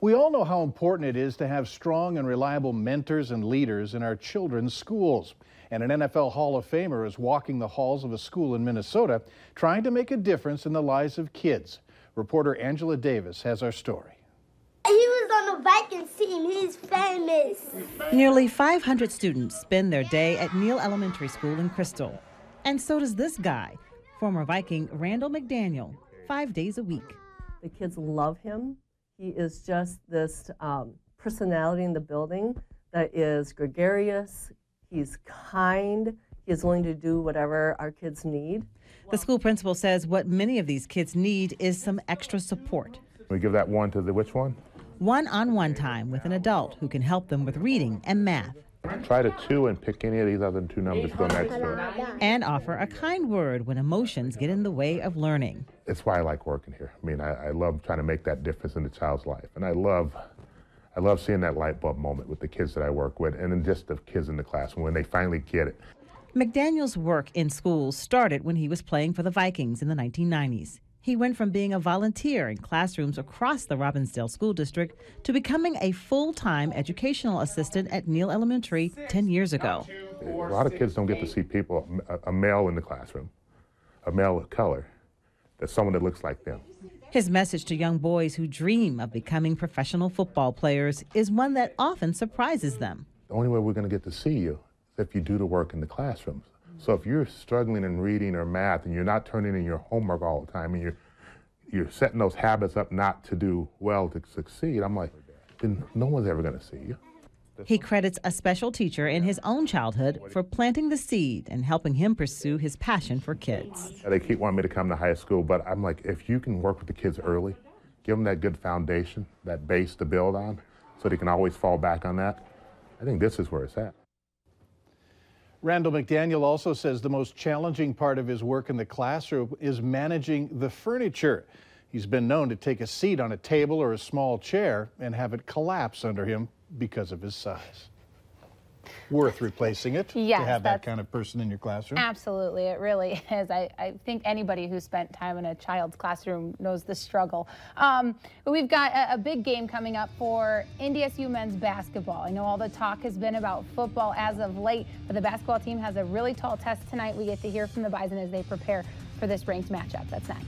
We all know how important it is to have strong and reliable mentors and leaders in our children's schools. And an NFL Hall of Famer is walking the halls of a school in Minnesota, trying to make a difference in the lives of kids. Reporter Angela Davis has our story. He was on the Vikings team. He's famous. Nearly 500 students spend their day at Neal Elementary School in Crystal. And so does this guy, former Viking Randall McDaniel, 5 days a week. The kids love him. He is just this personality in the building that is gregarious, he's kind, he is willing to do whatever our kids need. The school principal says what many of these kids need is some extra support. We give that one to the which one? One-on-one time with an adult who can help them with reading and math. Try the 2 and pick any of these other 2 numbers to go next to it. And offer a kind word when emotions get in the way of learning. It's why I like working here. I mean, I love trying to make that difference in the child's life. And I love seeing that light bulb moment with the kids that I work with and then just the kids in the classroom when they finally get it. McDaniel's work in schools started when he was playing for the Vikings in the 1990s. He went from being a volunteer in classrooms across the Robbinsdale School District to becoming a full-time educational assistant at Neal Elementary 10 years ago. A lot of kids don't get to see people, a male in the classroom, a male of color, that's someone that looks like them. His message to young boys who dream of becoming professional football players is one that often surprises them. The only way we're going to get to see you is if you do the work in the classrooms. So if you're struggling in reading or math and you're not turning in your homework all the time and you're setting those habits up not to do well to succeed, I'm like, then no one's ever going to see you. He credits a special teacher in his own childhood for planting the seed and helping him pursue his passion for kids. They keep wanting me to come to high school, but I'm like, if you can work with the kids early, give them that good foundation, that base to build on, so they can always fall back on that, I think this is where it's at. Randall McDaniel also says the most challenging part of his work in the classroom is managing the furniture. He's been known to take a seat on a table or a small chair and have it collapse under him because of his size. Worth replacing it to have that kind of person in your classroom? Absolutely, it really is. I think anybody who spent time in a child's classroom knows the struggle. But we've got a big game coming up for NDSU men's basketball. I know all the talk has been about football as of late, but the basketball team has a really tall test tonight. We get to hear from the Bison as they prepare for this ranked matchup. That's next.